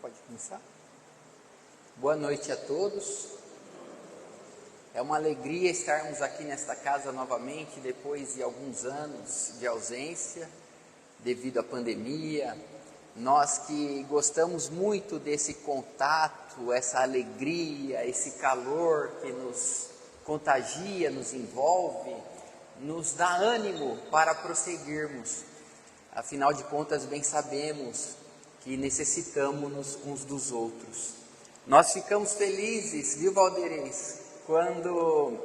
Pode começar? Boa noite a todos. É uma alegria estarmos aqui nesta casa novamente, depois de alguns anos de ausência, devido à pandemia. Nós que gostamos muito desse contato, essa alegria, esse calor que nos contagia, nos envolve, nos dá ânimo para prosseguirmos. Afinal de contas, bem sabemos que necessitamos uns dos outros. Nós ficamos felizes, viu, Valderez, quando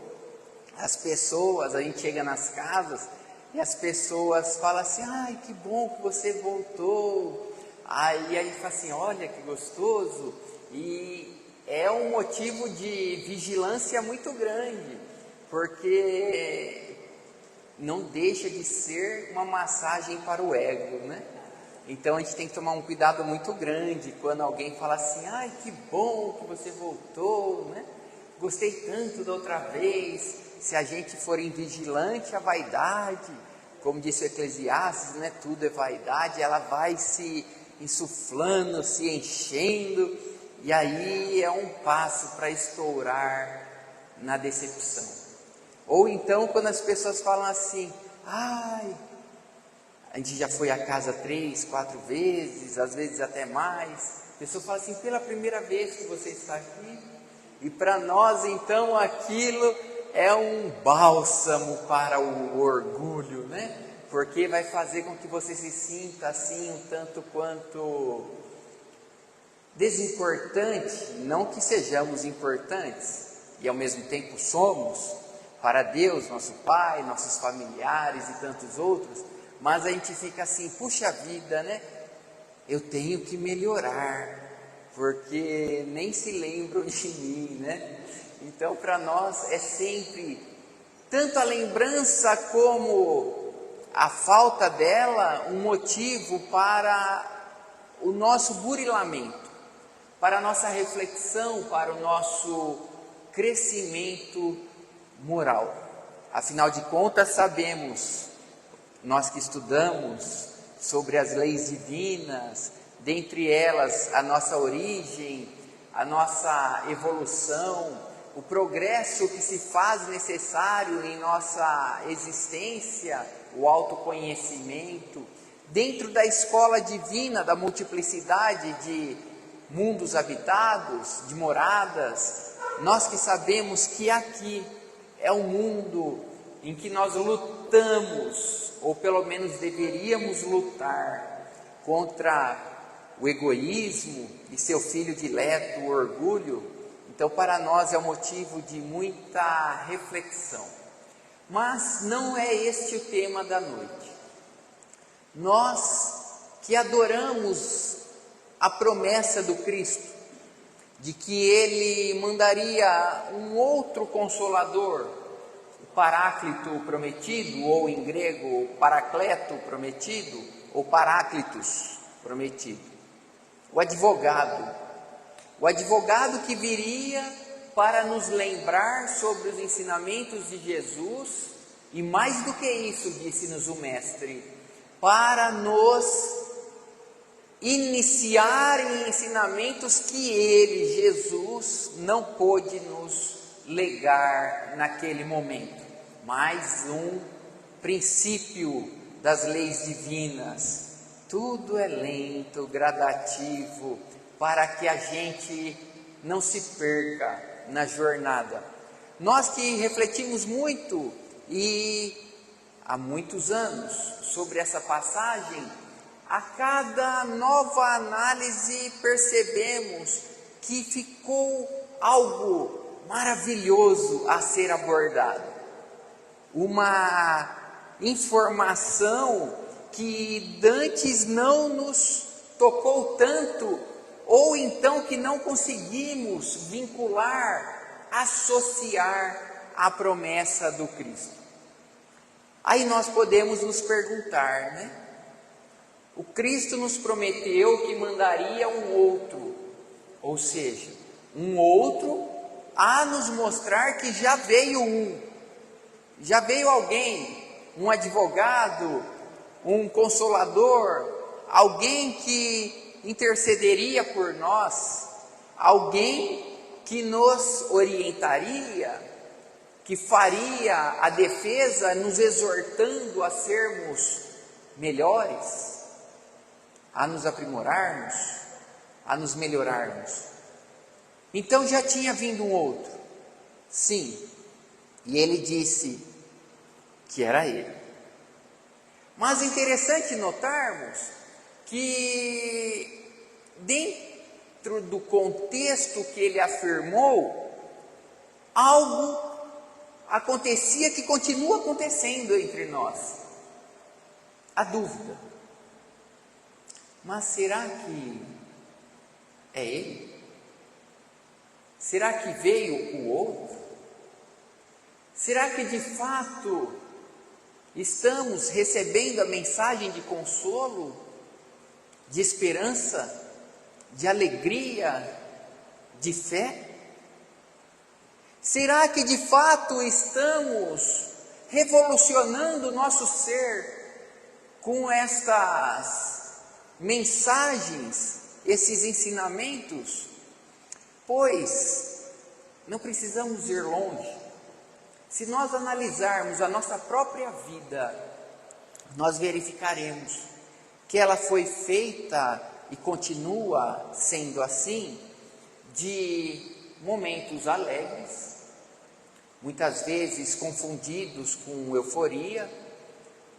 as pessoas, a gente chega nas casas e as pessoas falam assim: ai, que bom que você voltou. Aí a gente fala assim: olha que gostoso. E é um motivo de vigilância muito grande, porque não deixa de ser uma massagem para o ego, né? Então a gente tem que tomar um cuidado muito grande quando alguém fala assim: ai, que bom que você voltou, né? Gostei tanto da outra vez. Se a gente for invigilante, a vaidade, como disse o Eclesiastes, né? Tudo é vaidade, ela vai se insuflando, se enchendo, e aí é um passo para estourar na decepção. Ou então quando as pessoas falam assim: ai, a gente já foi à casa 3, 4 vezes, às vezes até mais. A pessoa fala assim: pela primeira vez que você está aqui. E para nós então aquilo é um bálsamo para o orgulho, né? Porque vai fazer com que você se sinta assim um tanto quanto desimportante. Não que sejamos importantes, e ao mesmo tempo somos, para Deus, nosso Pai, nossos familiares e tantos outros, mas a gente fica assim: puxa vida, né? Eu tenho que melhorar, porque nem se lembram de mim, né? Então para nós é sempre tanto a lembrança como a falta dela um motivo para o nosso burilamento, para a nossa reflexão, para o nosso crescimento moral. Afinal de contas, sabemos, nós que estudamos sobre as leis divinas, dentre elas a nossa origem, a nossa evolução, o progresso que se faz necessário em nossa existência, o autoconhecimento, dentro da escola divina da multiplicidade de mundos habitados, de moradas. Nós que sabemos que aqui é um mundo em que nós lutamos, ou pelo menos deveríamos lutar, contra o egoísmo e seu filho dileto, o orgulho. Então para nós é um motivo de muita reflexão. Mas não é este o tema da noite. Nós que adoramos a promessa do Cristo, de que Ele mandaria um outro Consolador, o Paráclito prometido, ou em grego, o Paracleto prometido, ou Paráclitos prometido, o advogado que viria para nos lembrar sobre os ensinamentos de Jesus, e mais do que isso, disse-nos o Mestre, para nos iniciar em ensinamentos que Ele, Jesus, não pôde nos legar naquele momento. Mais um princípio das leis divinas. Tudo é lento, gradativo, para que a gente não se perca na jornada. Nós que refletimos muito e há muitos anos sobre essa passagem, a cada nova análise percebemos que ficou algo maravilhoso a ser abordado. Uma informação que dantes não nos tocou tanto, ou então que não conseguimos vincular, associar à promessa do Cristo. Aí nós podemos nos perguntar, né? O Cristo nos prometeu que mandaria um outro, ou seja, um outro a nos mostrar que já veio já veio alguém, um advogado, um consolador, alguém que intercederia por nós, alguém que nos orientaria, que faria a defesa, nos exortando a sermos melhores, a nos aprimorarmos, a nos melhorarmos. Então já tinha vindo um outro, sim, e ele disse que era ele. Mas interessante notarmos que dentro do contexto que ele afirmou, algo acontecia que continua acontecendo entre nós. A dúvida. Mas será que é ele? Será que veio o outro? Será que de fato estamos recebendo a mensagem de consolo, de esperança, de alegria, de fé? Será que de fato estamos revolucionando o nosso ser com estas mensagens, esses ensinamentos? Pois não precisamos ir longe. Se nós analisarmos a nossa própria vida, nós verificaremos que ela foi feita e continua sendo assim, de momentos alegres, muitas vezes confundidos com euforia,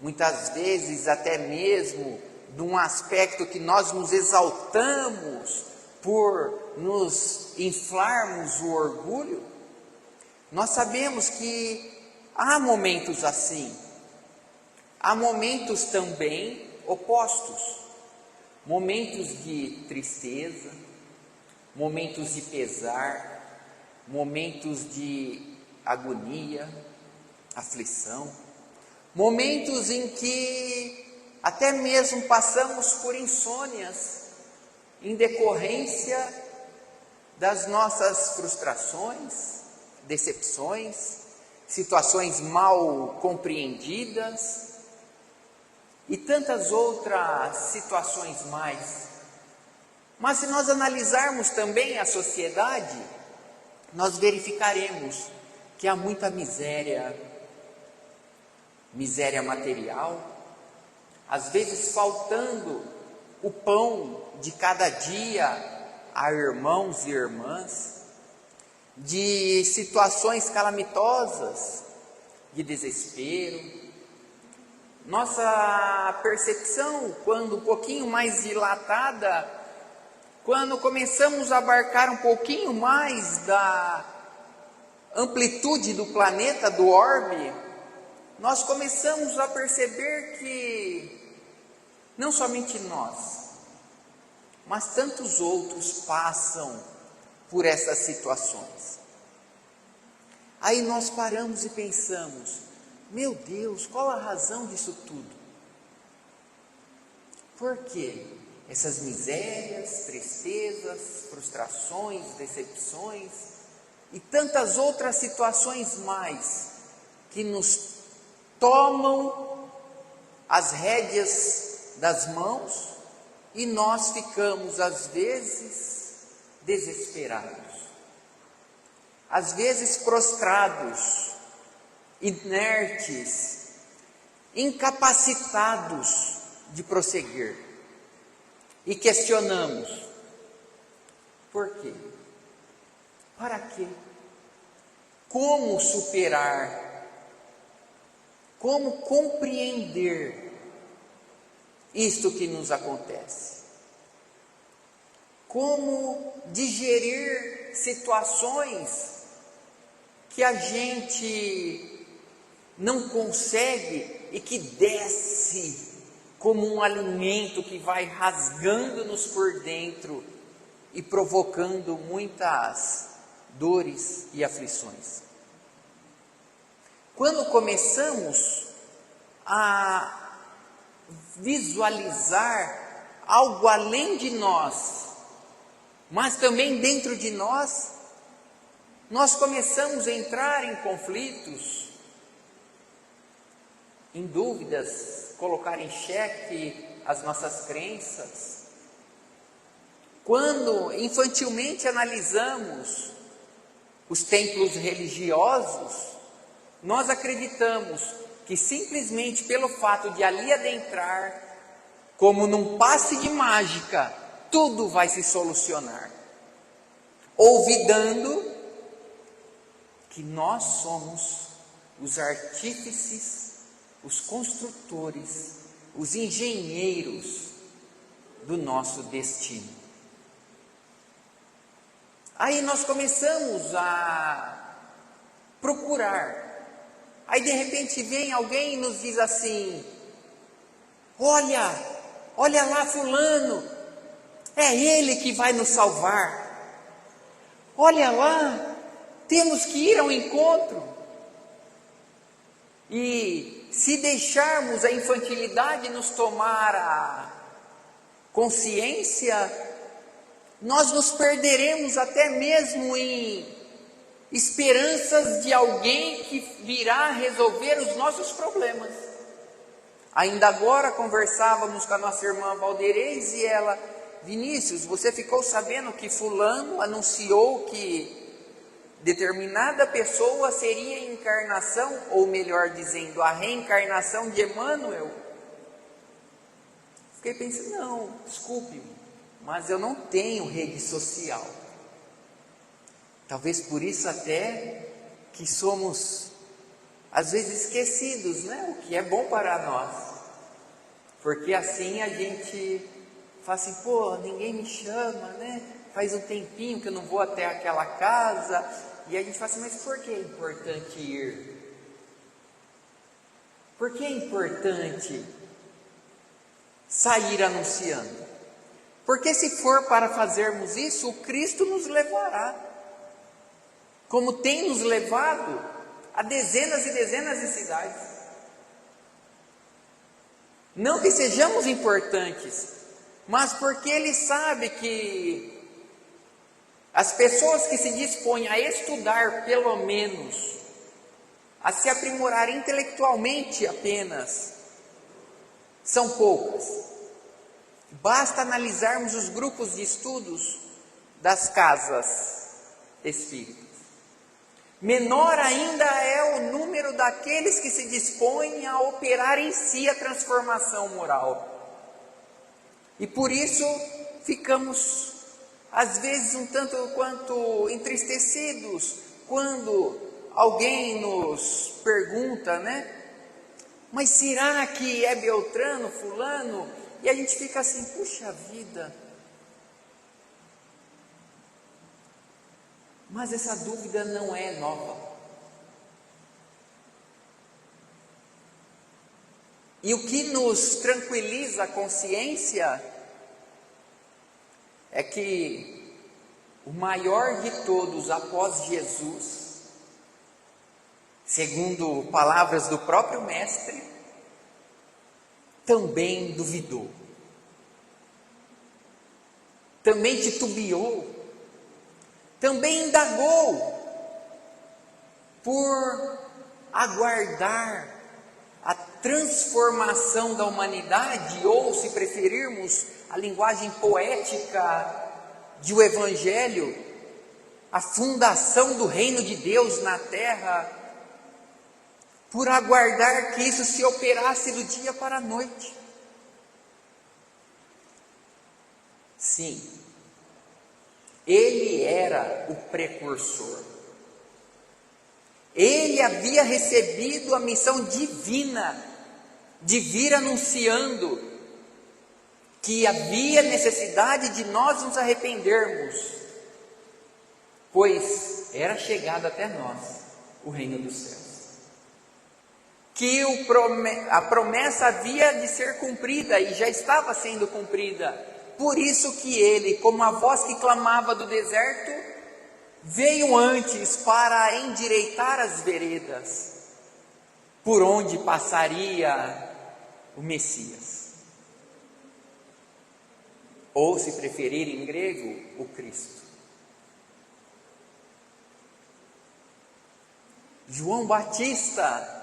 muitas vezes até mesmo de um aspecto que nós nos exaltamos por nos inflarmos o orgulho. Nós sabemos que há momentos assim, há momentos também opostos, momentos de tristeza, momentos de pesar, momentos de agonia, aflição, momentos em que até mesmo passamos por insônias em decorrência das nossas frustrações, decepções, situações mal compreendidas e tantas outras situações mais. Mas se nós analisarmos também a sociedade, nós verificaremos que há muita miséria, miséria material, às vezes faltando o pão de cada dia a irmãos e irmãs, de situações calamitosas, de desespero. Nossa percepção, quando um pouquinho mais dilatada, quando começamos a abarcar um pouquinho mais da amplitude do planeta, do orbe, nós começamos a perceber que não somente nós, mas tantos outros passam por essas situações. Aí nós paramos e pensamos: meu Deus, qual a razão disso tudo? Por quê? Essas misérias, tristezas, frustrações, decepções e tantas outras situações mais que nos tomam as rédeas das mãos e nós ficamos às vezes desesperados, às vezes prostrados, inertes, incapacitados de prosseguir. E questionamos: por quê? Para quê? Como superar? Como compreender isto que nos acontece? Como digerir situações que a gente não consegue e que desce como um alimento que vai rasgando-nos por dentro e provocando muitas dores e aflições. Quando começamos a visualizar algo além de nós, mas também dentro de nós, nós começamos a entrar em conflitos, em dúvidas, colocar em xeque as nossas crenças, Quando infantilmente analisamos os templos religiosos, nós acreditamos que simplesmente pelo fato de ali adentrar, como num passe de mágica, tudo vai se solucionar, olvidando que nós somos os artífices, os construtores, os engenheiros do nosso destino. Aí nós começamos a procurar. Aí de repente vem alguém e nos diz assim: olha lá fulano, é ele que vai nos salvar. Olha lá, temos que ir ao encontro. E se deixarmos a infantilidade nos tomar a consciência, nós nos perderemos até mesmo em esperanças de alguém que virá resolver os nossos problemas. Ainda agora conversávamos com a nossa irmã Valderez e ela: Vinícius, você ficou sabendo que fulano anunciou que determinada pessoa seria a encarnação, ou melhor dizendo, a reencarnação de Emmanuel? Fiquei pensando: não, desculpe-me, mas eu não tenho rede social. Talvez por isso até que somos às vezes esquecidos, né? O que é bom para nós, porque assim a gente fala assim: pô, ninguém me chama, né? Faz um tempinho que eu não vou até aquela casa. E a gente fala assim: mas por que é importante ir? Por que é importante sair anunciando? Porque se for para fazermos isso, o Cristo nos levará, como tem nos levado a dezenas e dezenas de cidades. Não que sejamos importantes, mas porque Ele sabe que as pessoas que se dispõem a estudar, pelo menos, a se aprimorar intelectualmente apenas, são poucas. Basta analisarmos os grupos de estudos das casas espíritas. Menor ainda é o número daqueles que se dispõem a operar em si a transformação moral. E por isso ficamos, às vezes, um tanto quanto entristecidos quando alguém nos pergunta, né? Mas será que é Beltrano, fulano? E a gente fica assim: puxa vida. Mas essa dúvida não é nova. E o que nos tranquiliza a consciência é que o maior de todos após Jesus, segundo palavras do próprio Mestre, também duvidou, também titubeou, também indagou por aguardar a transformação da humanidade, ou, se preferirmos a linguagem poética de o Evangelho, a fundação do reino de Deus na terra, por aguardar que isso se operasse do dia para a noite. Sim, ele era o precursor. Ele havia recebido a missão divina de vir anunciando que havia necessidade de nós nos arrependermos, pois era chegado até nós o reino dos céus. Que a promessa havia de ser cumprida e já estava sendo cumprida. Por isso que ele, como a voz que clamava do deserto, veio antes para endireitar as veredas por onde passaria o Messias. Ou, se preferir em grego, o Cristo. João Batista,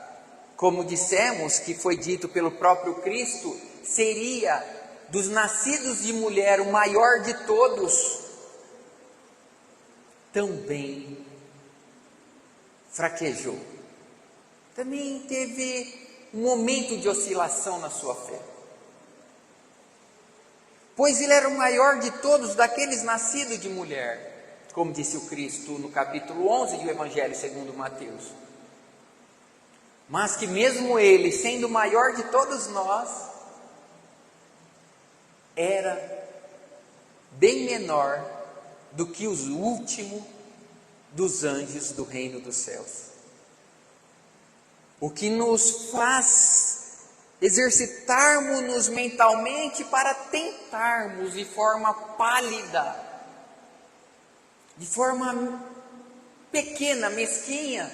como dissemos, que foi dito pelo próprio Cristo, seria dos nascidos de mulher, o maior de todos, também fraquejou. Também teve um momento de oscilação na sua fé. Pois ele era o maior de todos daqueles nascidos de mulher, como disse o Cristo no capítulo 11 do Evangelho segundo Mateus. Mas que mesmo ele, sendo o maior de todos nós, era bem menor do que os últimos dos anjos do reino dos céus. O que nos faz exercitarmos-nos mentalmente para tentarmos de forma pálida, de forma pequena, mesquinha,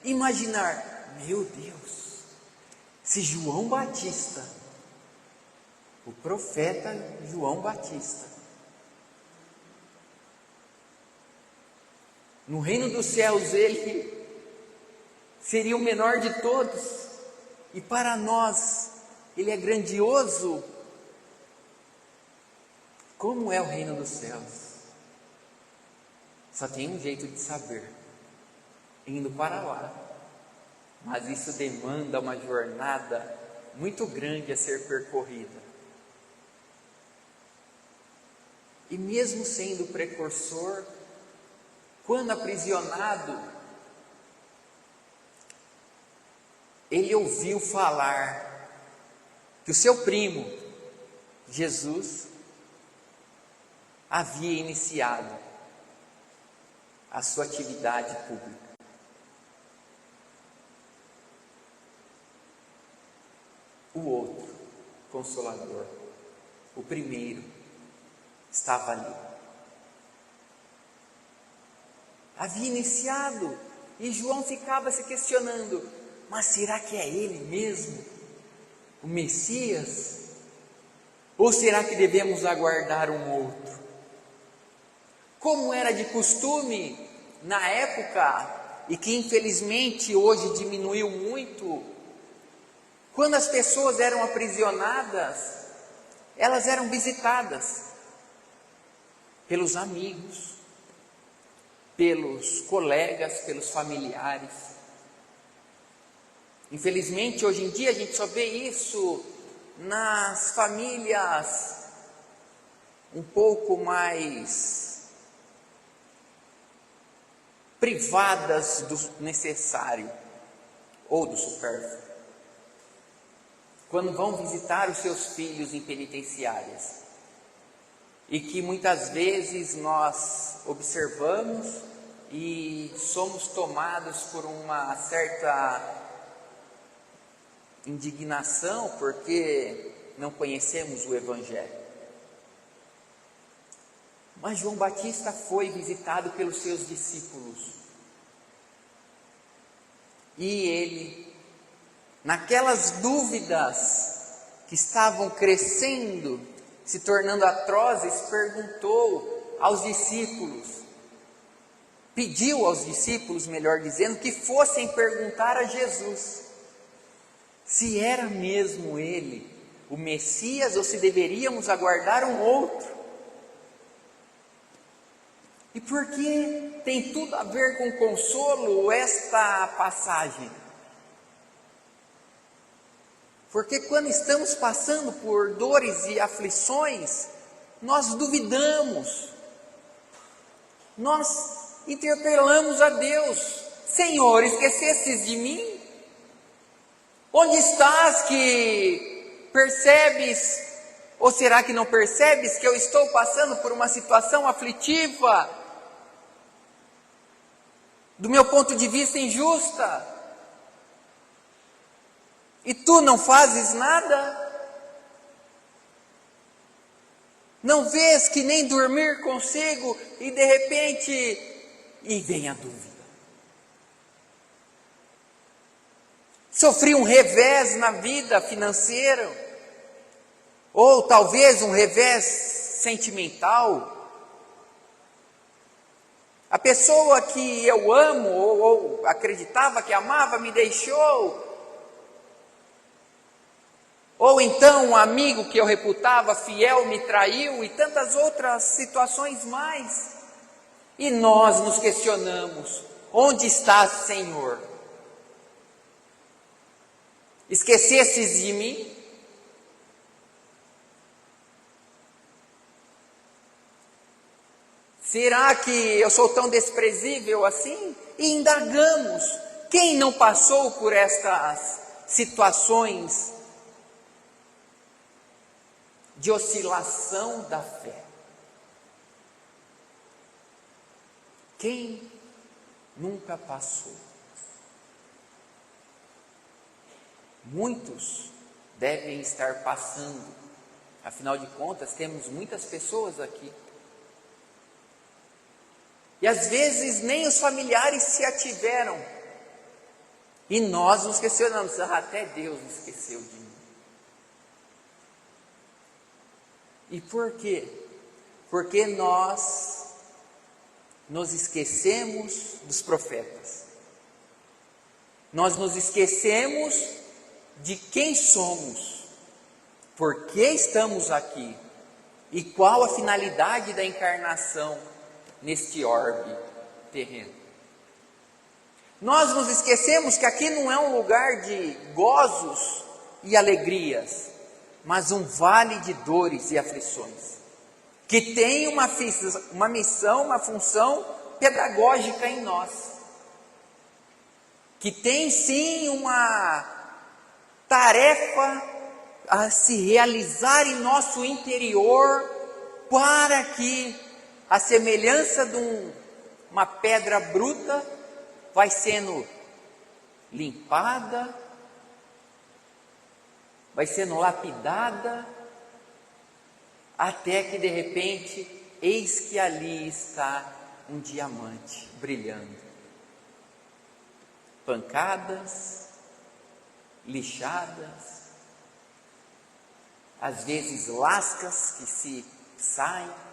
imaginar: meu Deus, se João Batista, o profeta João Batista, no reino dos céus ele seria o menor de todos, e para nós ele é grandioso. Como é o reino dos céus? Só tem um jeito de saber: indo para lá. Mas isso demanda uma jornada muito grande a ser percorrida. E mesmo sendo precursor, quando aprisionado, ele ouviu falar que o seu primo, Jesus, havia iniciado a sua atividade pública. O outro Consolador, o primeiro, estava ali. Havia iniciado, e João ficava se questionando: mas será que é ele mesmo, o Messias? Ou será que devemos aguardar um outro? Como era de costume na época, e que infelizmente hoje diminuiu muito, quando as pessoas eram aprisionadas, elas eram visitadas pelos amigos, pelos colegas, pelos familiares. Infelizmente, hoje em dia, a gente só vê isso nas famílias um pouco mais privadas do necessário ou do supérfluo, quando vão visitar os seus filhos em penitenciárias, e que muitas vezes nós observamos e somos tomados por uma certa indignação, porque não conhecemos o Evangelho. Mas João Batista foi visitado pelos seus discípulos, e ele, naquelas dúvidas que estavam crescendo, se tornando atrozes, perguntou aos discípulos, pediu aos discípulos, melhor dizendo, que fossem perguntar a Jesus se era mesmo ele o Messias ou se deveríamos aguardar um outro. E por que tem tudo a ver com consolo esta passagem? Porque quando estamos passando por dores e aflições, nós duvidamos, nós interpelamos a Deus: Senhor, esquecestes de mim? Onde estás que percebes, ou será que não percebes que eu estou passando por uma situação aflitiva, do meu ponto de vista injusta, e tu não fazes nada? Não vês que nem dormir consigo, e de repente, e vem a dúvida. Sofri um revés na vida financeira, ou talvez um revés sentimental. A pessoa que eu amo, ou acreditava que amava, me deixou. Ou então um amigo que eu reputava fiel me traiu e tantas outras situações mais. E nós nos questionamos: onde estás, Senhor? Esquecestes de mim? Será que eu sou tão desprezível assim? E indagamos: quem não passou por estas situações de oscilação da fé? Quem nunca passou? Muitos devem estar passando, afinal de contas, temos muitas pessoas aqui. E às vezes nem os familiares se ativeram. E nós nos questionamos: até Deus esqueceu de mim. E por quê? Porque nós nos esquecemos dos profetas. Nós nos esquecemos de quem somos, por que estamos aqui e qual a finalidade da encarnação neste orbe terreno. Nós nos esquecemos que aqui não é um lugar de gozos e alegrias, mas um vale de dores e aflições, que tem uma missão, uma função pedagógica em nós, que tem sim uma tarefa a se realizar em nosso interior, para que a semelhança de uma pedra bruta vai sendo limpada, vai sendo lapidada, até que de repente, eis que ali está um diamante brilhando. Pancadas, lixadas, às vezes lascas que se saem.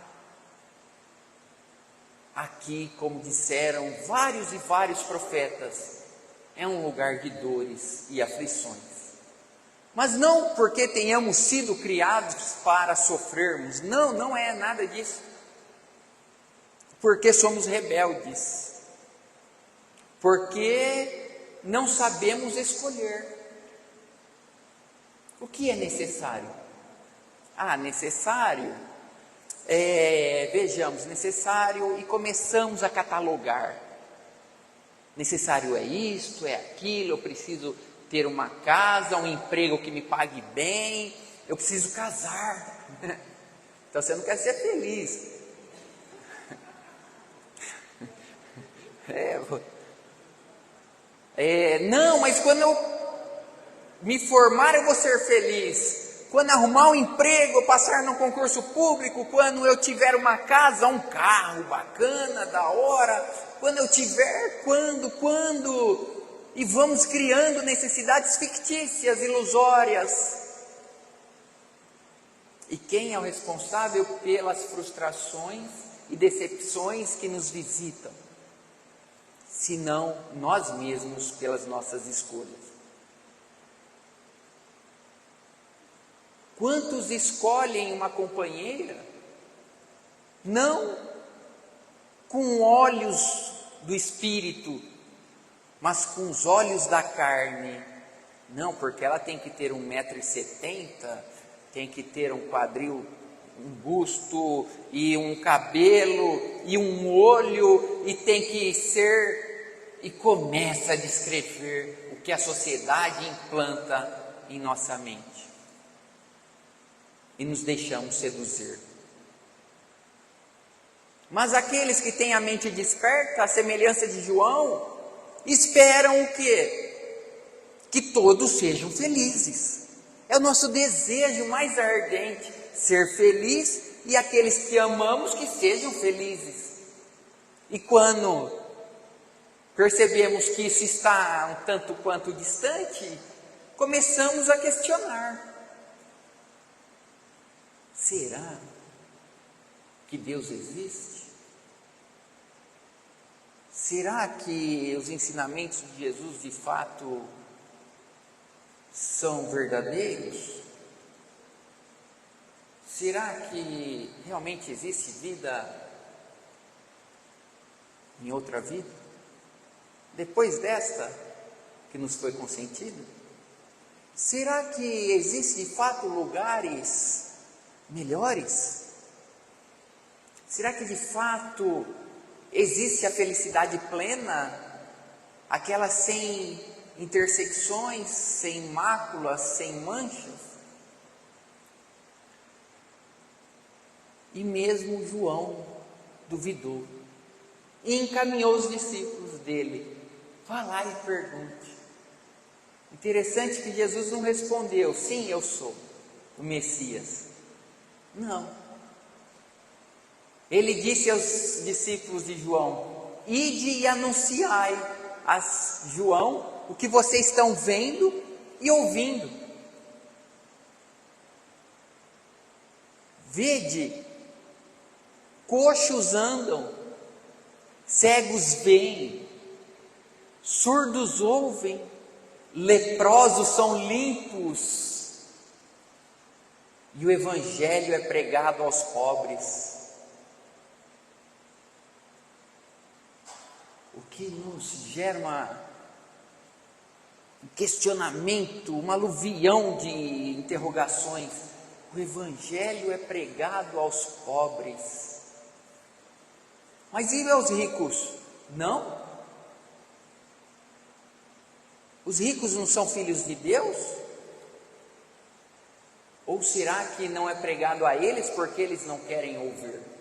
Aqui, como disseram vários e vários profetas, é um lugar de dores e aflições. Mas não porque tenhamos sido criados para sofrermos, não é nada disso. Porque somos rebeldes, porque não sabemos escolher. O que é necessário? Vejamos, necessário, e começamos a catalogar. Necessário é isto, é aquilo, eu preciso ter uma casa, um emprego que me pague bem, eu preciso casar. Então você não quer ser feliz. Não, mas quando eu me formar eu vou ser feliz. Quando arrumar um emprego, passar num concurso público, quando eu tiver uma casa, um carro bacana, da hora, quando eu tiver, quando, e vamos criando necessidades fictícias, ilusórias. E quem é o responsável pelas frustrações e decepções que nos visitam? Senão nós mesmos, pelas nossas escolhas. Quantos escolhem uma companheira, não com olhos do espírito, mas com os olhos da carne? Não, porque ela tem que ter 1,70 m, tem que ter um quadril, um busto, e um cabelo, e um olho, e tem que ser... E começa a descrever o que a sociedade implanta em nossa mente. E nos deixamos seduzir. Mas aqueles que têm a mente desperta, a semelhança de João, esperam o quê? Que todos sejam felizes. É o nosso desejo mais ardente, ser feliz, e aqueles que amamos que sejam felizes. E quando percebemos que isso está um tanto quanto distante, começamos a questionar. Será que Deus existe? Será que os ensinamentos de Jesus de fato são verdadeiros? será que realmente existe vida em outra vida? Depois desta que nos foi concedida? Será que existe de fato lugares melhores? Será que de fato existe a felicidade plena? Aquela sem intersecções, sem máculas, sem manchas? E mesmo João duvidou e encaminhou os discípulos dele: vá lá e pergunte. Interessante que Jesus não respondeu: sim, eu sou o Messias. Não. Ele disse aos discípulos de João: ide e anunciai a João o que vocês estão vendo e ouvindo. Vede, coxos andam, cegos veem, surdos ouvem, leprosos são limpos, e o Evangelho é pregado aos pobres. O que nos gera um questionamento, uma aluvião de interrogações. O Evangelho é pregado aos pobres. Mas e aos ricos? Não? Os ricos não são filhos de Deus? Ou será que não é pregado a eles porque eles não querem ouvir?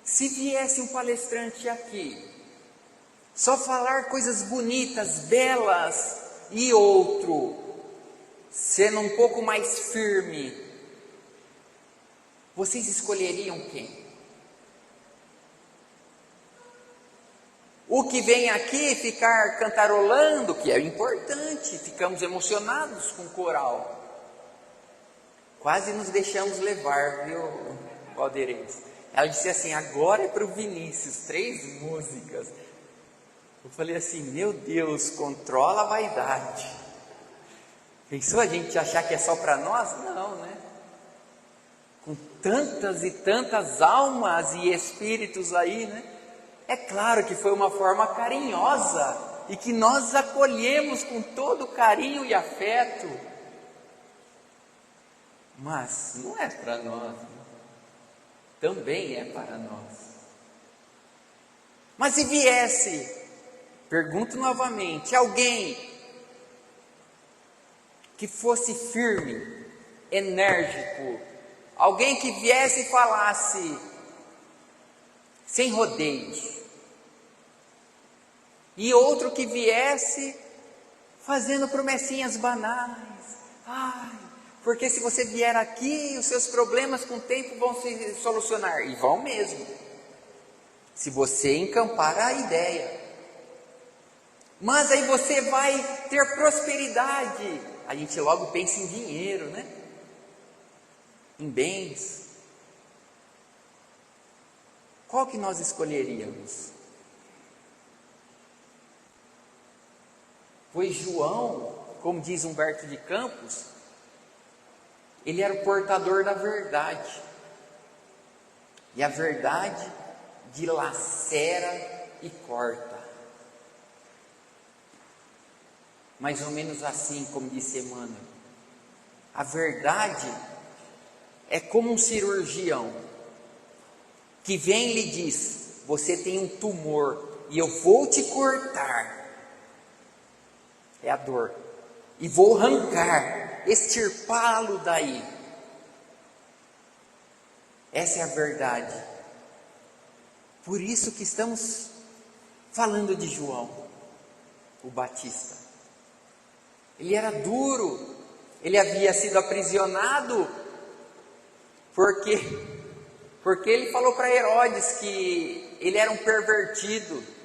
Se viesse um palestrante aqui, só falar coisas bonitas, belas, e outro, sendo um pouco mais firme, vocês escolheriam quem? O que vem aqui ficar cantarolando, que é importante, ficamos emocionados com o coral. Quase nos deixamos levar, viu, Valdeirês? Ela disse assim: agora é para o Vinícius, 3 músicas. Eu falei assim: meu Deus, controla a vaidade. Pensou a gente achar que é só para nós? Não, né? Com tantas e tantas almas e espíritos aí, né? É claro que foi uma forma carinhosa e que nós acolhemos com todo carinho e afeto. Mas não é para nós, né? Também é para nós. Mas se viesse, pergunto novamente, alguém que fosse firme, enérgico, alguém que viesse e falasse sem rodeios, e outro que viesse fazendo promessinhas banais, porque se você vier aqui, os seus problemas com o tempo vão se solucionar. E vão mesmo, se você encampar a ideia. Mas aí você vai ter prosperidade. A gente logo pensa em dinheiro, né? Em bens. Qual que nós escolheríamos? Pois João, como diz Humberto de Campos, ele era o portador da verdade. E a verdade dilacera e corta. Mais ou menos assim, como disse Emmanuel. A verdade é como um cirurgião que vem e lhe diz: você tem um tumor e eu vou te cortar. É a dor. E vou arrancar, extirpá-lo daí. Essa é a verdade. Por isso que estamos falando de João, o Batista. Ele era duro, ele havia sido aprisionado, porque ele falou para Herodes que ele era um pervertido.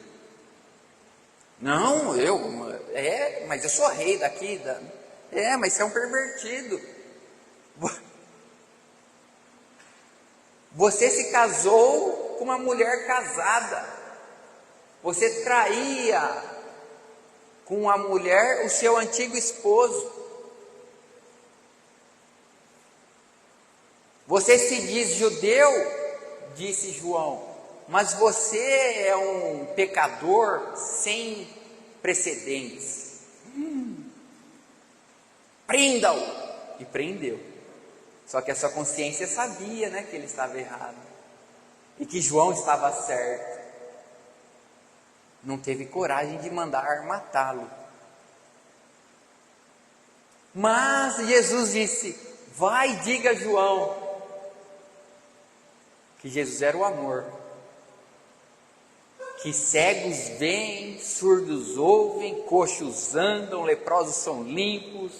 Não, mas eu sou rei daqui. Mas você é um pervertido. Você se casou com uma mulher casada. Você traía com a mulher, o seu antigo esposo. Você se diz judeu, disse João, mas você é um pecador sem precedentes. Prenda-o! E prendeu. Só que a sua consciência sabia, né, que ele estava errado e que João estava certo. Não teve coragem de mandar matá-lo. Mas Jesus disse: vai e diga a João que Jesus era o amor, que cegos veem, surdos ouvem, coxos andam, leprosos são limpos,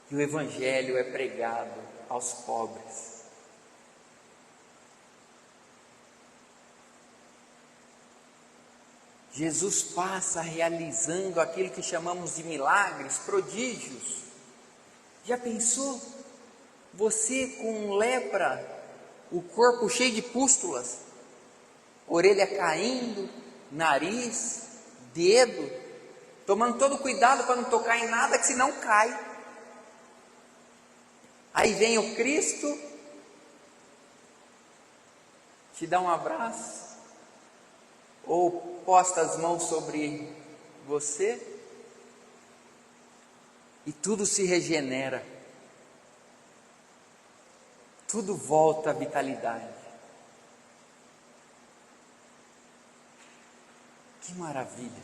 e o Evangelho é pregado aos pobres. Jesus passa realizando aquilo que chamamos de milagres, prodígios. Já pensou? Você com lepra, o corpo cheio de pústulas, orelha caindo, nariz, dedo, tomando todo cuidado para não tocar em nada, que senão cai. Aí vem o Cristo, te dá um abraço, ou posta as mãos sobre você, e tudo se regenera, tudo volta à vitalidade. Que maravilha!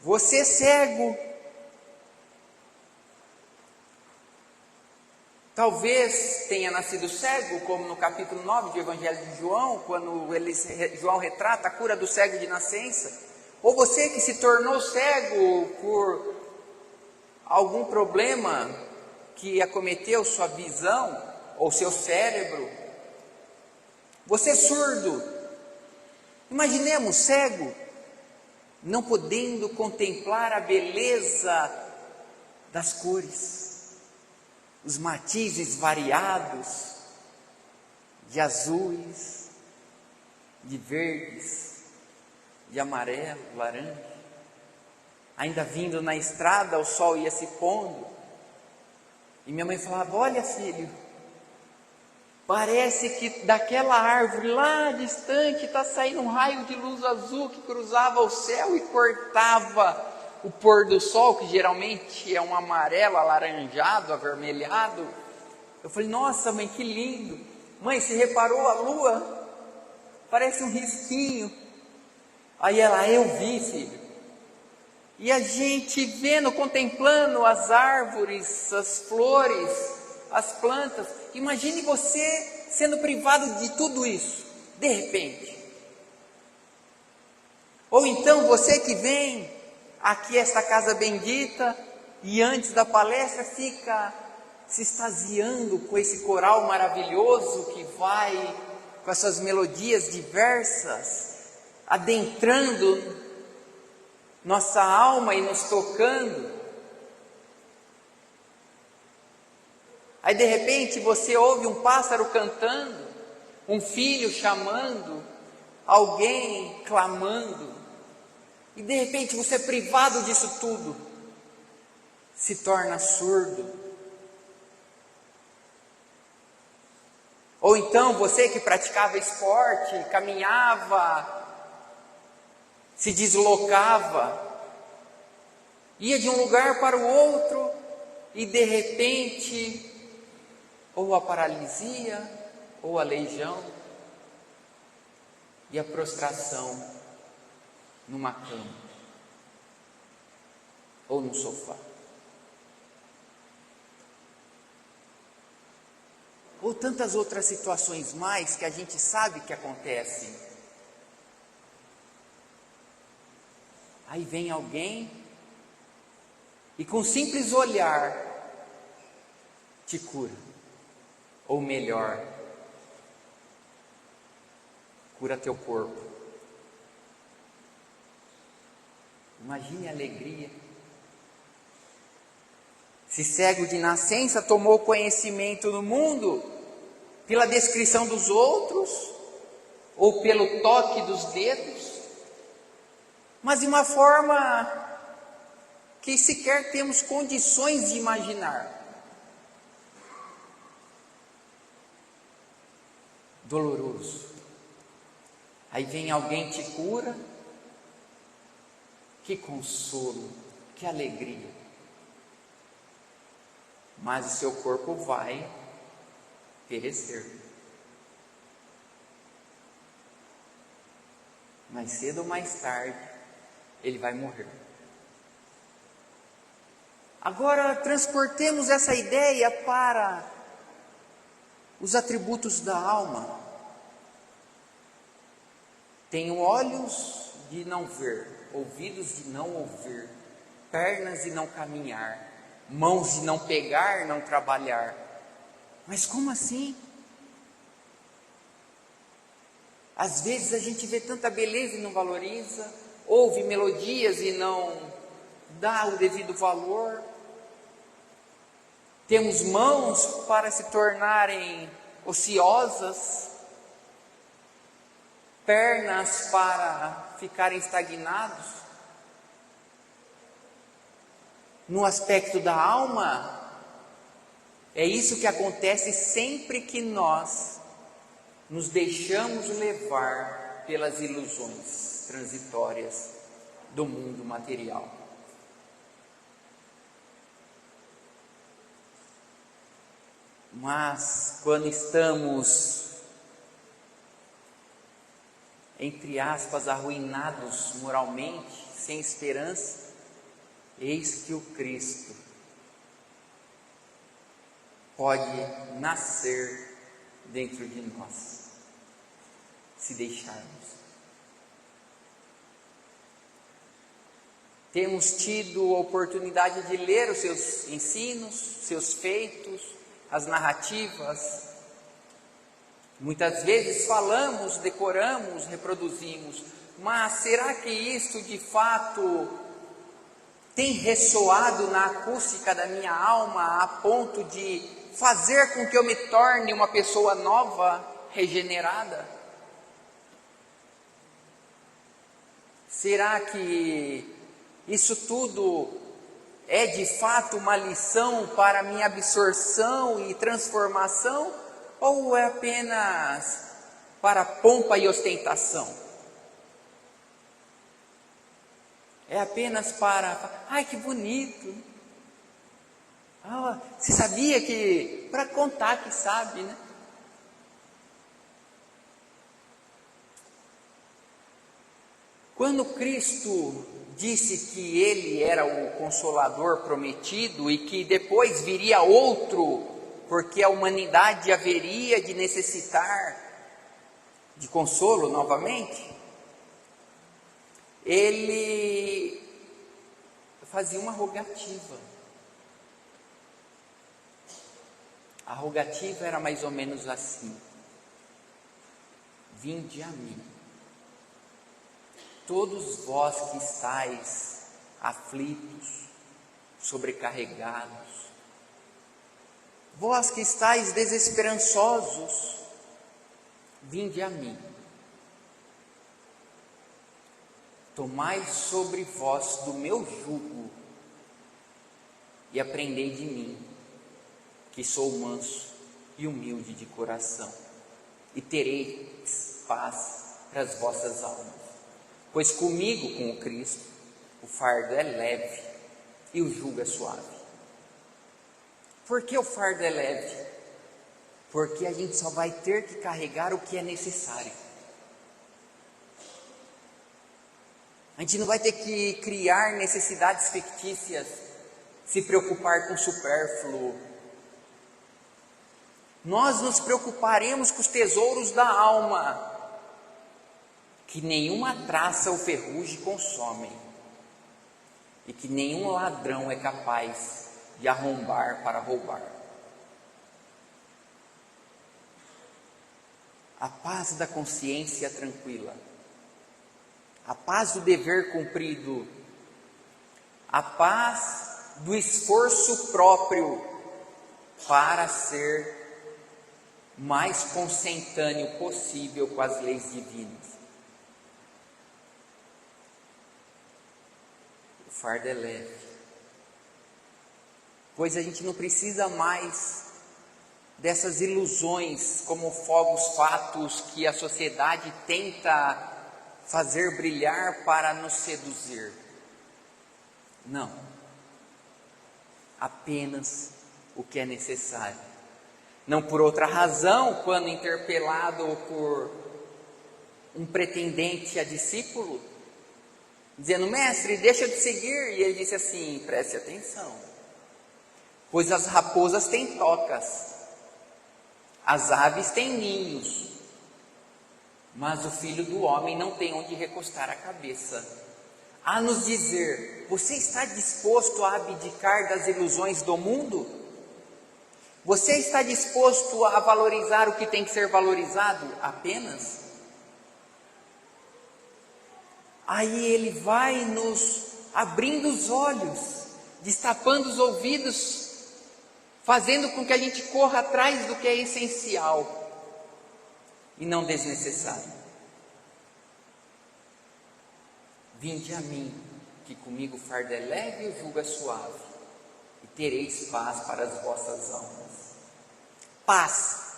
Você cego, talvez tenha nascido cego, como no capítulo 9 do Evangelho de João, quando João retrata a cura do cego de nascença. Ou você que se tornou cego por algum problema que acometeu sua visão ou seu cérebro. Você surdo. Imaginemos cego, não podendo contemplar a beleza das cores, os matizes variados de azuis, de verdes, de amarelo, laranja. Ainda vindo na estrada, o sol ia se pondo, e minha mãe falava: olha, filho, parece que daquela árvore lá distante está saindo um raio de luz azul que cruzava o céu e cortava o pôr do sol, que geralmente é um amarelo, alaranjado, avermelhado. Eu falei: nossa, mãe, que lindo. Mãe, você reparou a lua? Parece um risquinho. Aí ela: eu vi, filho. E a gente vendo, contemplando as árvores, as flores, as plantas. Imagine você sendo privado de tudo isso, de repente. Ou então você que vem aqui a esta casa bendita e antes da palestra fica se extasiando com esse coral maravilhoso que vai com as suas melodias diversas, adentrando nossa alma e nos tocando. Aí de repente você ouve um pássaro cantando, um filho chamando, alguém clamando, e de repente você é privado disso tudo, se torna surdo. Ou então você que praticava esporte, caminhava, se deslocava, ia de um lugar para o outro, e de repente, ou a paralisia, ou a aleijão, e a prostração numa cama, ou no sofá. Ou tantas outras situações mais que a gente sabe que acontecem. Aí vem alguém e com um simples olhar te cura. Ou melhor, cura teu corpo. Imagine a alegria. Se cego de nascença tomou conhecimento no mundo pela descrição dos outros ou pelo toque dos dedos, mas de uma forma que sequer temos condições de imaginar. Doloroso. Aí vem alguém te cura, que consolo, que alegria. Mas o seu corpo vai perecer. Mais cedo ou mais tarde, ele vai morrer. Agora, transportemos essa ideia para os atributos da alma. Tenho olhos de não ver, ouvidos de não ouvir, pernas de não caminhar, mãos de não pegar, não trabalhar. Mas como assim? Às vezes a gente vê tanta beleza e não valoriza, ouve melodias e não dá o devido valor. Temos mãos para se tornarem ociosas, pernas para ficarem estagnados. No aspecto da alma, é isso que acontece sempre que nós nos deixamos levar pelas ilusões transitórias do mundo material. Mas quando estamos, entre aspas, arruinados moralmente, sem esperança, eis que o Cristo pode nascer dentro de nós, se deixarmos. Temos tido a oportunidade de ler os seus ensinos, seus feitos, as narrativas. Muitas vezes falamos, decoramos, reproduzimos, mas será que isso de fato tem ressoado na acústica da minha alma a ponto de fazer com que eu me torne uma pessoa nova, regenerada? Será que isso tudo é de fato uma lição para minha absorção e transformação? Ou é apenas para pompa e ostentação? É apenas para, ai que bonito. Você sabia que, para contar que sabe, né? Quando Cristo disse que Ele era o Consolador prometido e que depois viria outro, porque a humanidade haveria de necessitar de consolo novamente, Ele fazia uma rogativa. A rogativa era mais ou menos assim: vinde a mim, todos vós que estáis aflitos, sobrecarregados, vós que estáis desesperançosos, vinde a mim. Tomai sobre vós do meu jugo e aprendei de mim, que sou manso e humilde de coração, e tereis paz para as vossas almas. Pois comigo, com o Cristo, o fardo é leve e o jugo é suave. Por que o fardo é leve? Porque a gente só vai ter que carregar o que é necessário. A gente não vai ter que criar necessidades fictícias, se preocupar com o supérfluo. Nós nos preocuparemos com os tesouros da alma, que nenhuma traça ou ferrugem consomem, e que nenhum ladrão é capaz de arrombar para roubar. A paz da consciência tranquila, a paz do dever cumprido, a paz do esforço próprio para ser mais consentâneo possível com as leis divinas. fardo é leve. Pois a gente não precisa mais dessas ilusões como fogos fatos que a sociedade tenta fazer brilhar para nos seduzir. Não. Apenas o que é necessário. Não por outra razão, quando interpelado por um pretendente a discípulo, dizendo: mestre, deixa eu te seguir. E ele disse assim: preste atenção, pois as raposas têm tocas, as aves têm ninhos, mas o Filho do Homem não tem onde recostar a cabeça. A nos dizer: você está disposto a abdicar das ilusões do mundo? Você está disposto a valorizar o que tem que ser valorizado apenas? Aí ele vai nos abrindo os olhos, destapando os ouvidos, fazendo com que a gente corra atrás do que é essencial e não desnecessário. Vinde a mim, que comigo o fardo é leve e o jugo é suave, e tereis paz para as vossas almas. Paz.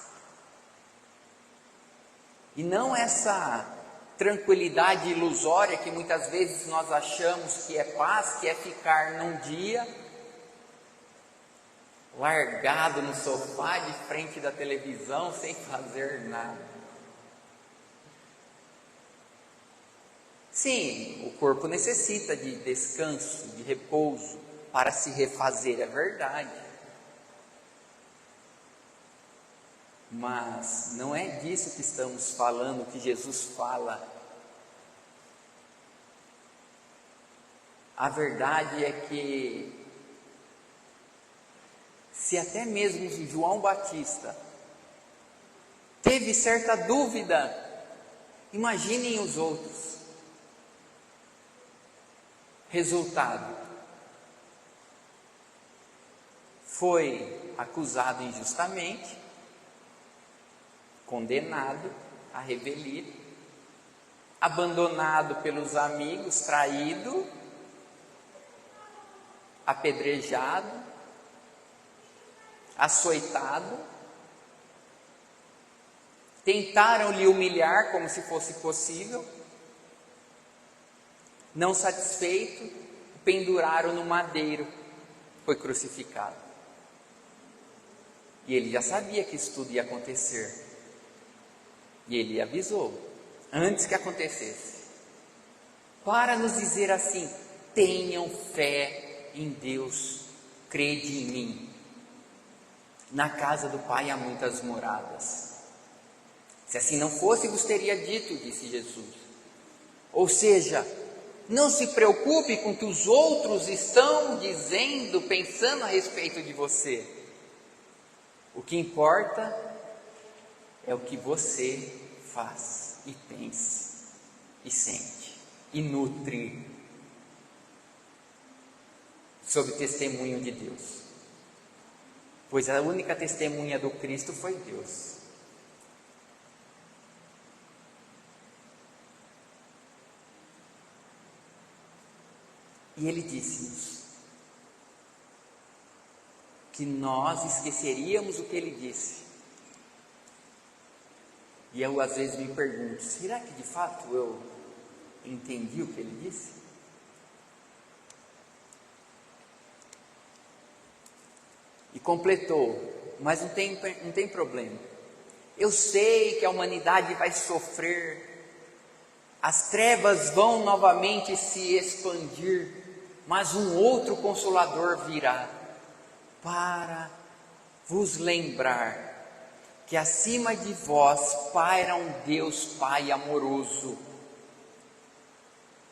E não essa tranquilidade ilusória que muitas vezes nós achamos que é paz, que é ficar num dia largado no sofá de frente da televisão sem fazer nada. Sim, o corpo necessita de descanso, de repouso para se refazer, é verdade. Mas não é disso que estamos falando, que Jesus fala. A verdade é que, se até mesmo João Batista teve certa dúvida, imaginem os outros. Resultado: foi acusado injustamente, condenado à revelia, abandonado pelos amigos, traído, apedrejado, açoitado. Tentaram lhe humilhar como se fosse possível. Não satisfeito, o penduraram no madeiro, foi crucificado. E ele já sabia que isso tudo ia acontecer. E ele avisou, antes que acontecesse, para nos dizer assim: tenham fé em Deus, crede em mim. Na casa do Pai há muitas moradas. Se assim não fosse, vos teria dito, disse Jesus. Ou seja, não se preocupe com o que os outros estão dizendo, pensando a respeito de você. O que importa é o que você faz e pensa e sente e nutre sob testemunho de Deus. Pois a única testemunha do Cristo foi Deus. E ele disse-nos que nós esqueceríamos o que ele disse. E eu às vezes me pergunto: será que de fato eu entendi o que ele disse? E completou: mas não tem problema. Eu sei que a humanidade vai sofrer, as trevas vão novamente se expandir, mas um outro Consolador virá para vos lembrar que acima de vós paira um Deus Pai amoroso,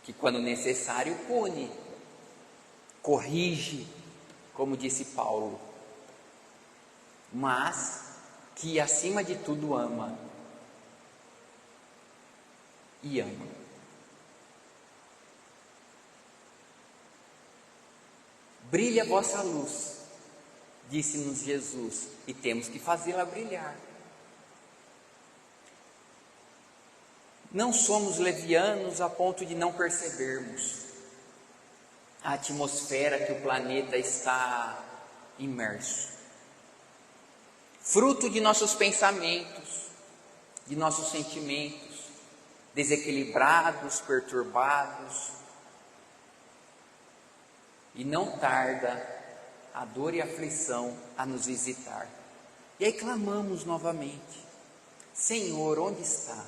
que quando necessário pune, corrige, como disse Paulo, mas que acima de tudo ama e ama. Brilhe a vossa luz, disse-nos Jesus, e temos que fazê-la brilhar. Não somos levianos a ponto de não percebermos. a atmosfera que o planeta está imerso. Fruto de nossos pensamentos, de nossos sentimentos, desequilibrados, perturbados. E não tarda a dor e a aflição a nos visitar. E aí clamamos novamente: Senhor, onde está?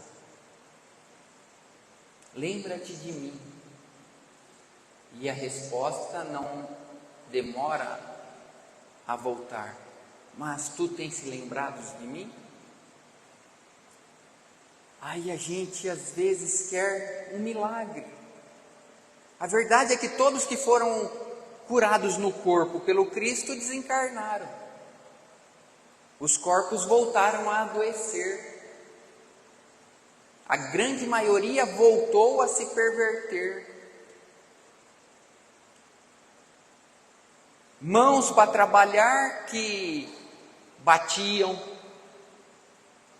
Lembra-te de mim. E a resposta não demora a voltar: mas tu tens se lembrado de mim? Aí a gente às vezes quer um milagre. A verdade é que todos que foram curados no corpo pelo Cristo desencarnaram. Os corpos voltaram a adoecer. A grande maioria voltou a se perverter. Mãos para trabalhar que batiam,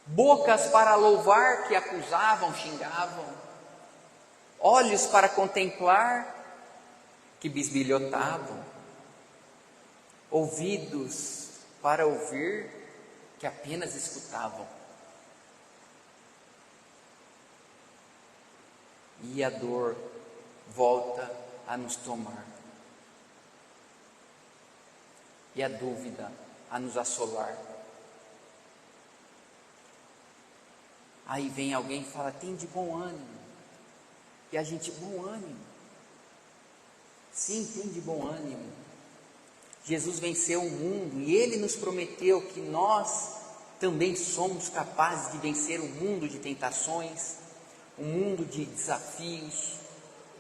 bocas para louvar que acusavam, xingavam, olhos para contemplar que bisbilhotavam, ouvidos para ouvir que apenas escutavam. E a dor volta a nos tomar. E a dúvida a nos assolar. Aí vem alguém e fala: tem de bom ânimo. E a gente: bom ânimo. Sim, tem de bom ânimo. Jesus venceu o mundo e Ele nos prometeu que nós também somos capazes de vencer o mundo de tentações, o mundo de desafios,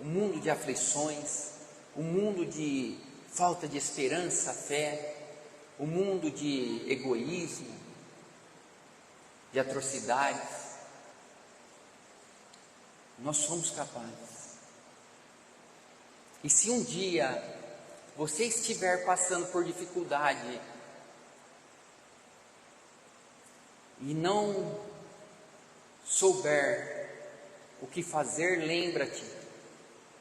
o mundo de aflições, o mundo de falta de esperança, fé, o mundo de egoísmo, de atrocidades. Nós somos capazes. E se um dia você estiver passando por dificuldade e não souber o que fazer, lembra-te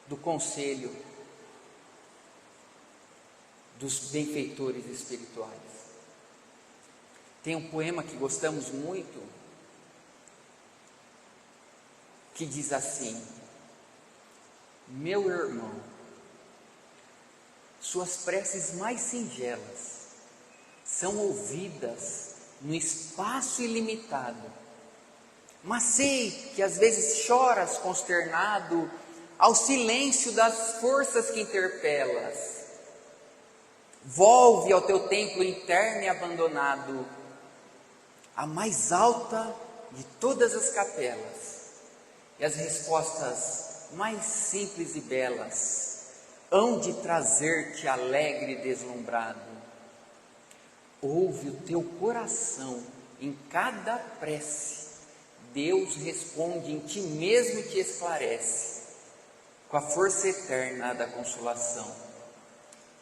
do conselho dos benfeitores espirituais. Tem um poema que gostamos muito, que diz assim: meu irmão, suas preces mais singelas são ouvidas no espaço ilimitado, mas sei que às vezes choras consternado ao silêncio das forças que interpelas. Volve ao teu templo interno e abandonado, a mais alta de todas as capelas, e as respostas mais simples e belas hão de trazer-te alegre e deslumbrado. Ouve o teu coração em cada prece, Deus responde em ti mesmo e te esclarece, com a força eterna da consolação.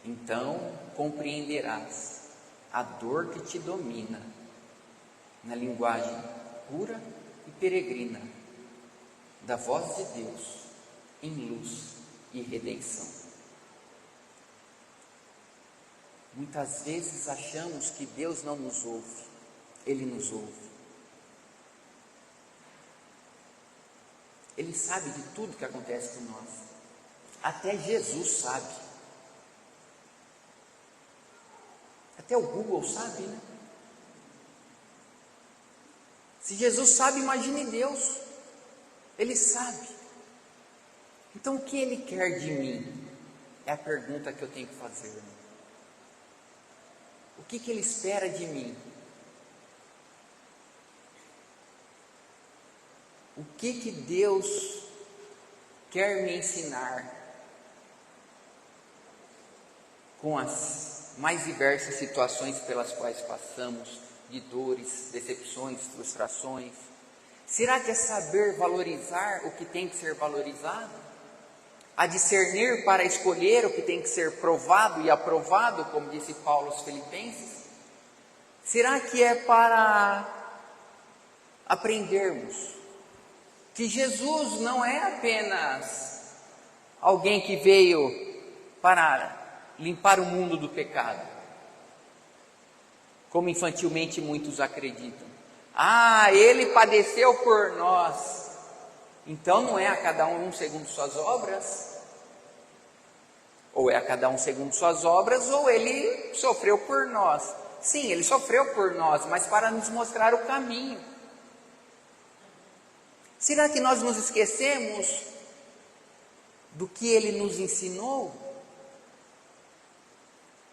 Então compreenderás a dor que te domina, na linguagem pura e peregrina da voz de Deus em luz e redenção. Muitas vezes achamos que Deus não nos ouve. Ele nos ouve. Ele sabe de tudo que acontece com nós. Até Jesus sabe. Até o Google sabe, né? Se Jesus sabe, imagine Deus. Ele sabe. Então o que Ele quer de mim? É a pergunta que eu tenho que fazer. O que Ele espera de mim? O que Deus quer me ensinar com as mais diversas situações pelas quais passamos, de dores, decepções, frustrações? Será que é saber valorizar o que tem que ser valorizado? A discernir para escolher o que tem que ser provado e aprovado, como disse Paulo aos Filipenses? Será que é para aprendermos que Jesus não é apenas alguém que veio para limpar o mundo do pecado, como infantilmente muitos acreditam. Ele padeceu por nós, então não é a cada um segundo suas obras? Ou é a cada um segundo suas obras, ou ele sofreu por nós. Sim, ele sofreu por nós, mas para nos mostrar o caminho. Será que nós nos esquecemos do que ele nos ensinou?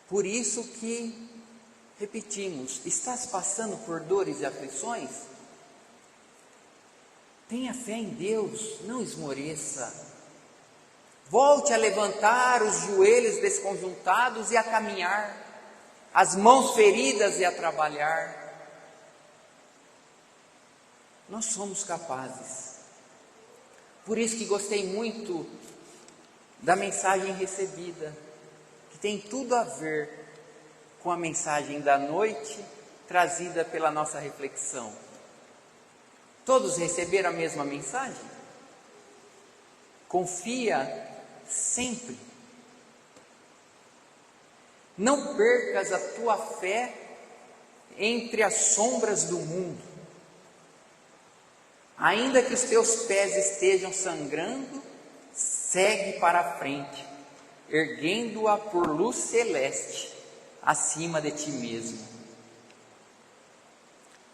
Por isso que repetimos: estás passando por dores e aflições? Tenha fé em Deus, não esmoreça. Volte a levantar os joelhos desconjuntados e a caminhar, as mãos feridas e a trabalhar. Nós somos capazes. Por isso que gostei muito da mensagem recebida, que tem tudo a ver com a mensagem da noite trazida pela nossa reflexão. Todos receberam a mesma mensagem? Confia sempre. Não percas a tua fé entre as sombras do mundo. Ainda que os teus pés estejam sangrando, segue para a frente, erguendo-a por luz celeste acima de ti mesmo.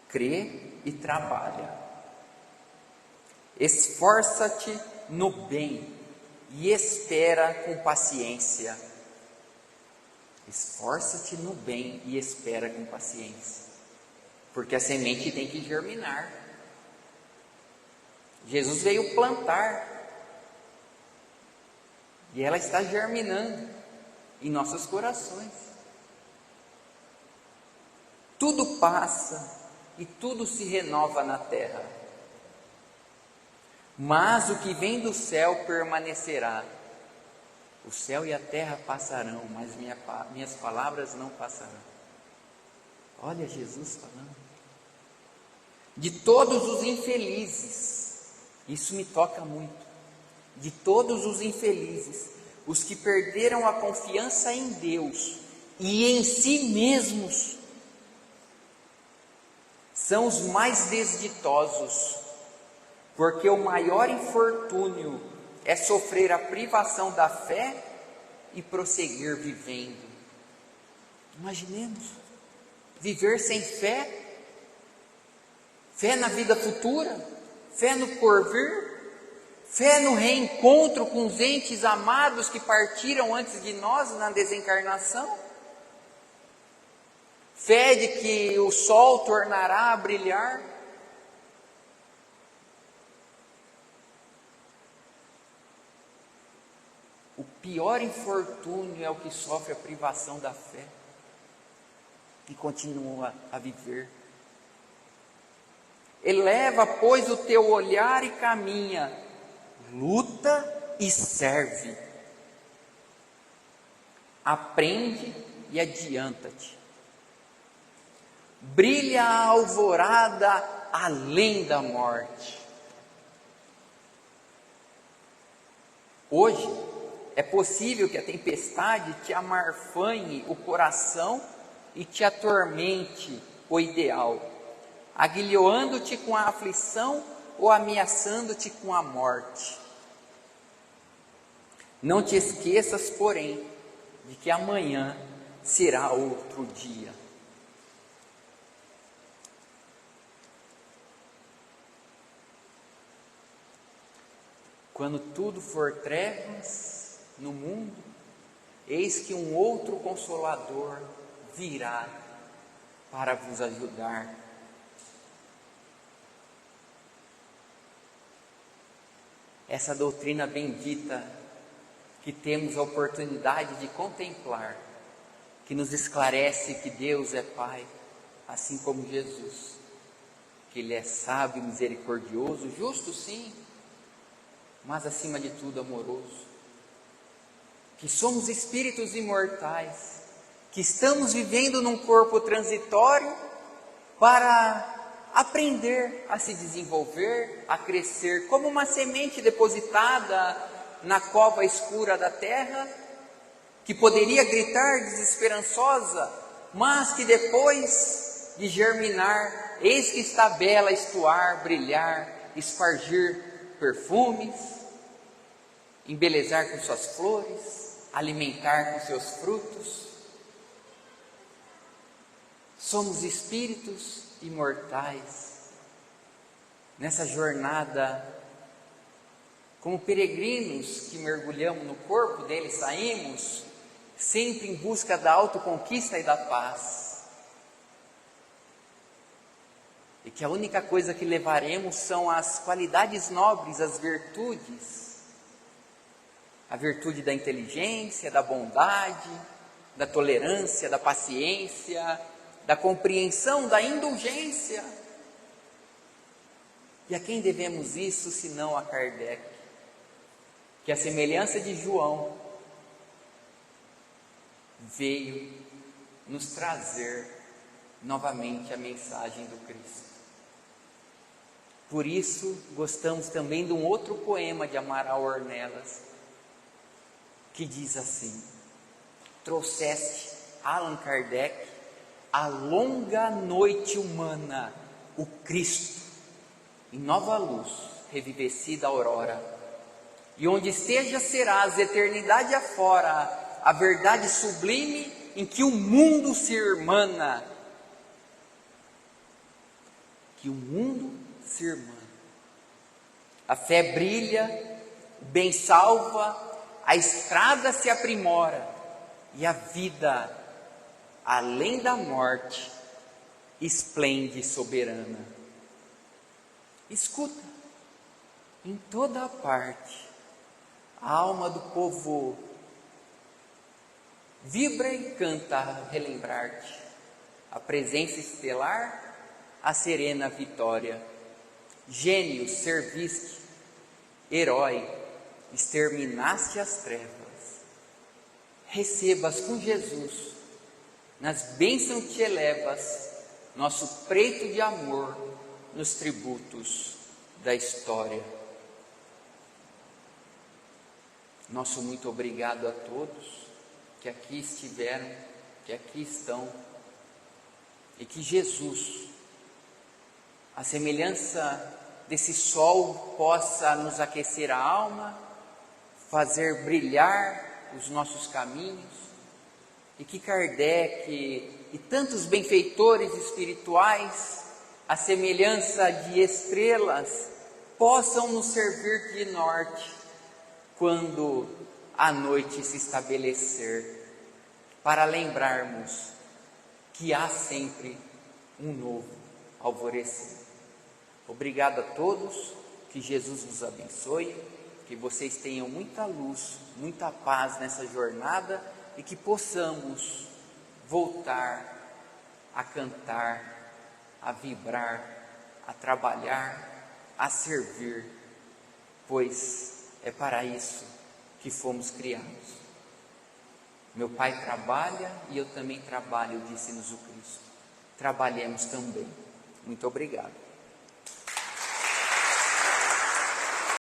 Crê e trabalha. Esforça-te no bem e espera com paciência. Esforça-te no bem e espera com paciência, porque a semente tem que germinar. Jesus veio plantar e ela está germinando em nossos corações. Tudo passa e tudo se renova na terra, mas o que vem do céu permanecerá. O céu e a terra passarão, mas minhas palavras não passarão. Olha Jesus falando. De todos os infelizes, isso me toca muito. De todos os infelizes, os que perderam a confiança em Deus e em si mesmos, são os mais desditosos, porque o maior infortúnio é sofrer a privação da fé e prosseguir vivendo. Imaginemos, viver sem fé, fé na vida futura, fé no porvir, fé no reencontro com os entes amados que partiram antes de nós na desencarnação, fé de que o sol tornará a brilhar. O pior infortúnio é o que sofre a privação da fé e continua a viver. Eleva, pois, o teu olhar e caminha, luta e serve. Aprende e adianta-te. Brilha a alvorada além da morte. Hoje é possível que a tempestade te amarfanhe o coração e te atormente o ideal, aguilhoando-te com a aflição ou ameaçando-te com a morte. Não te esqueças, porém, de que amanhã será outro dia. Quando tudo for trevas no mundo, eis que um outro Consolador virá para vos ajudar. Essa doutrina bendita que temos a oportunidade de contemplar, que nos esclarece que Deus é Pai, assim como Jesus, que Ele é sábio, misericordioso, justo sim, mas acima de tudo amoroso, que somos espíritos imortais, que estamos vivendo num corpo transitório para aprender a se desenvolver, a crescer, como uma semente depositada na cova escura da terra, que poderia gritar desesperançosa, mas que depois de germinar, eis que está bela a estuar, brilhar, espargir perfumes, embelezar com suas flores, alimentar com seus frutos. Somos espíritos imortais, nessa jornada, como peregrinos que mergulhamos no corpo dele, saímos, sempre em busca da autoconquista e da paz. E que a única coisa que levaremos são as qualidades nobres, as virtudes. A virtude da inteligência, da bondade, da tolerância, da paciência, da compreensão, da indulgência. E a quem devemos isso, senão a Kardec, que a semelhança de João, veio nos trazer novamente a mensagem do Cristo. Por isso, gostamos também de um outro poema de Amaral Ornelas, que diz assim: trouxeste, Allan Kardec, a longa noite humana, o Cristo, em nova luz, revivecida aurora, e onde esteja serás, eternidade afora, a verdade sublime em que o mundo se irmana. Que o mundo se irmana. A fé brilha, o bem salva, a estrada se aprimora, e a vida, além da morte, esplende soberana. Escuta, em toda a parte, a alma do povo vibra e canta a relembrar-te, a presença estelar, a serena vitória. Gênio serviste, herói, exterminaste as trevas. Recebas com Jesus, nas bênçãos te elevas, nosso preito de amor nos tributos da história. Nosso muito obrigado a todos que aqui estiveram, que aqui estão, e que Jesus, a semelhança desse sol, possa nos aquecer a alma, fazer brilhar os nossos caminhos, e que Kardec e tantos benfeitores espirituais, a semelhança de estrelas, possam nos servir de norte quando a noite se estabelecer, para lembrarmos que há sempre um novo alvorecer. Obrigado a todos, que Jesus vos abençoe, que vocês tenham muita luz, muita paz nessa jornada e que possamos voltar a cantar, a vibrar, a trabalhar, a servir, pois é para isso que fomos criados. Meu Pai trabalha e eu também trabalho, disse-nos o Cristo. Trabalhemos também. Muito obrigado.